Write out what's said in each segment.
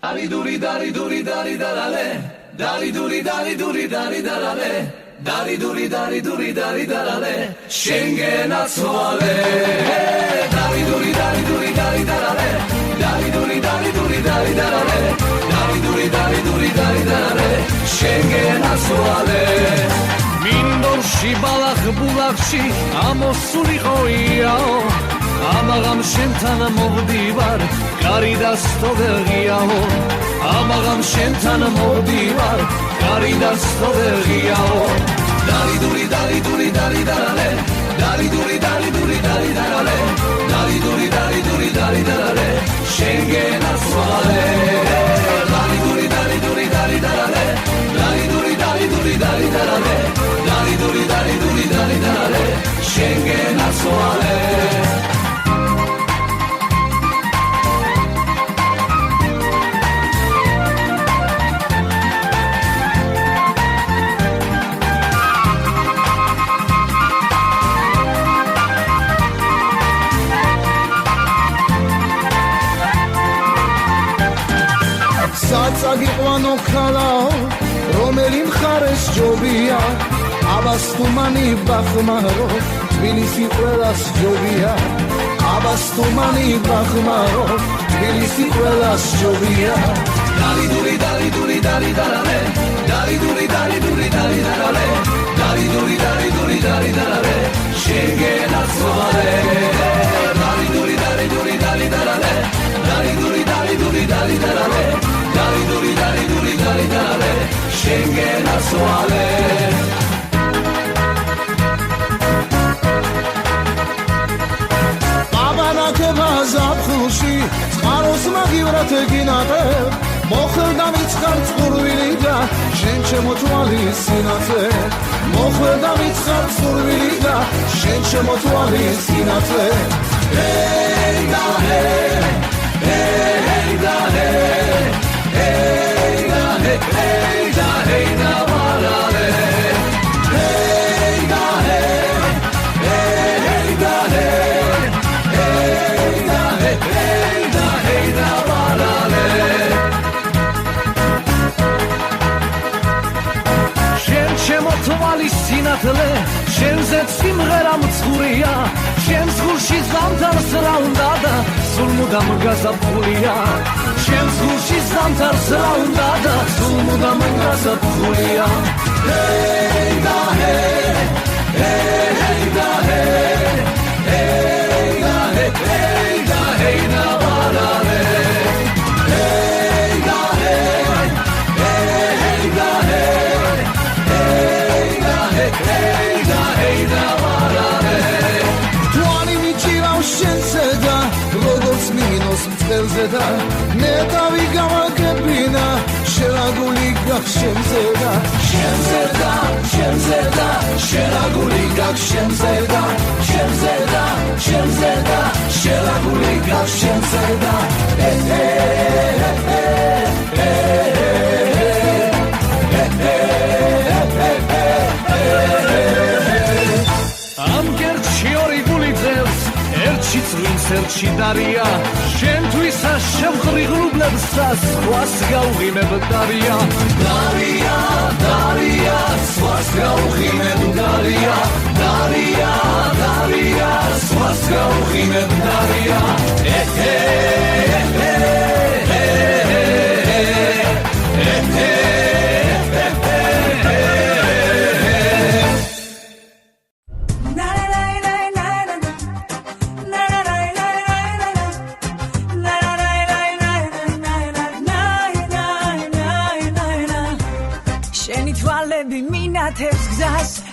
Dari duri dari duri dari darale, dari duri dari duri dari darale, dari duri dari duri dari darale, Schengen attuale. Dari duri dari duri dari darale, dari duri dari duri dari darale, dari duri dari duri dari darale, Schengen attuale. Mindorshi balakh bulakshi amosuli qoiao. Amagam შენთან მოვდივარ, კარი დასტოვერიაო. Amagam შენთან მოვდივარ, კარი დასტოვერიაო. Dari duri dari duri dari darale, dari duri dari duri dari darale, dari duri dari duri dari darale, Schengen attuale. Dari duri dari duri dari darale, dari duri dari duri dari darale, dari duri dari duri dari darale, Schengen attuale. Sagiqvano khalao romeli მხარეს ჯობია აბას თუმანი ბახმარო თბილისი ყველას ჯობია აბას თუმანი ბახმარო თბილისი ყველას ჯობია Dari duri dari duri dari darale, dari duri dari duri dari darale, dari duri dari duri dari darale, Schengen attuale. Dari duri dari duri dari darale, dari duri dari duri dari darale, dari duri dari duri dari darale, Schengen attuale. აბანაკება ზაფხულში წყაროს მაგივრად ეგინატებ მოხდა მიცხარ წყურვილი და შენ შემოთვალის სინათლე მოხდა მიცხარ წყურვილი და შენ შემოთვალის სინათლე Hey da hey hey da hey hey da hey hey da hey da varale Hey da hey hey da hey hey da hey da hey da varale შემოთვალის სინათლე შენზე სიმღერა მწყურია შენს გულში ზამთარს რა უნდა და სულ მუდამ გაზაფხულია შენს გულში ზამთარს რა უნდა და სულ მუდამ გაზაფხულია Hey da hey hey da hey hey da hey da hey da varale Hey da hey hey da hey hey da varale Twani michirav shenseda rogots minos mtsqelzeda netavi gamagebina sheraguli gakh shenzeda shenzeda shenzeda sheraguli gakh shenzeda shenzeda shenzeda sheraguli gakh shenzeda Serci daria, შენთვის შემღრიღლუბლებს სხვას გავღიმებ дарია, дарია, дарია, სხვას გავღიმებ дарია, дарია, дарია, სხვას გავღიმებ дарია.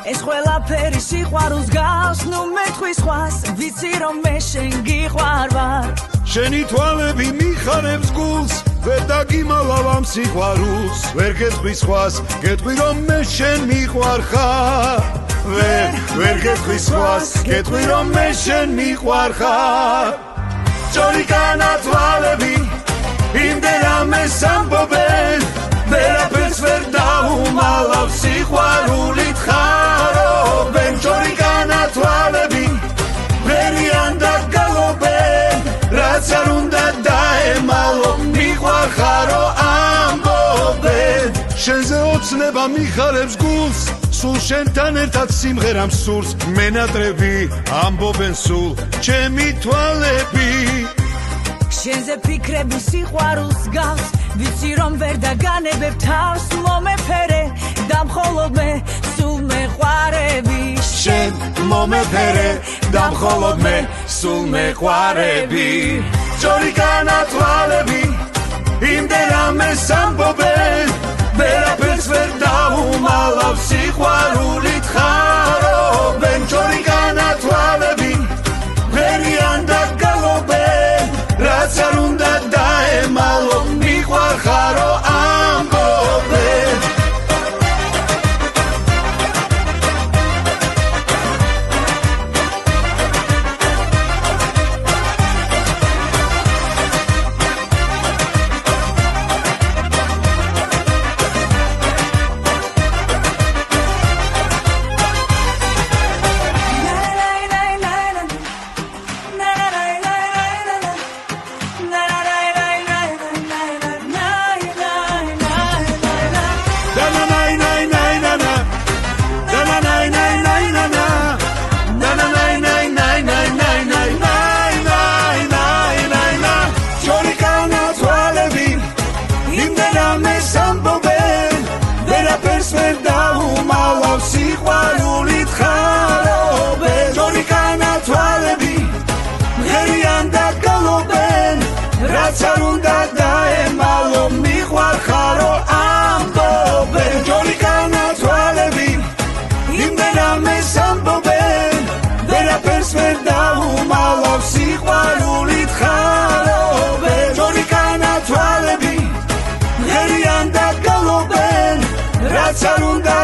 ეს ყველაფერი სიყვარულს გავს ნუ მე თქვი სხვას ვიცი რომ მე შენ გიყვარ ვარ შენი თვალები მიხარებს გულს ვერ დაგიმალავ ამ სიყვარულს ვერ გეტყვი სხვას გეტყვი რომ მე შენ მიყვარ ხარ ვერ გეტყვი სხვას გეტყვი რომ მე შენ მიყვარ ხარ სწორი განათვალები იმდენამეს ამბობენ ვერაფერს ვერ დაუმალავ სიყვარულით ხარობენ სწორი განათვალები ვერიან დაგალობენ რაც არ უნდა დაემალო მიყვარ ხარო თვალება მიხარებს გულს სულ შენთან ერთად სიმღერამ სურს მენატრები ამბობენ სულ ჩემი თვალები შენზე ფიქრები სიყვარულს გავს ვიცი რომ ვერ დაგანებებ თავს მომეფერე და მხოლოდ მე სულ მეყვარები შენ მომეფერე და მხოლოდ მე სულ მეყვარები ჯორიკანა თვალები იმდენ ამეს ამბობენ ვერაფერს ვერ დაუმალავ სიყვარულით ხარობენ ჯორიკანა თვალები ვერიან და გალობენ რაც არ უნდა დაემალო მიყვარხარო ამბობენ სიყვარულით ხარობენ ჯორიკანა თვალები მღერიან და გალობენ რაც არ უნდა დაემალო მიყვარხარო ამბობენ ჯორიკანა თვალები იმდენ ამეს ამბობენ ვერაფერს ვერ დაუმალავ სიყვარულით ხარობენ ჯორიკანა თვალები მღერიან და გალობენ რაც არ უნდა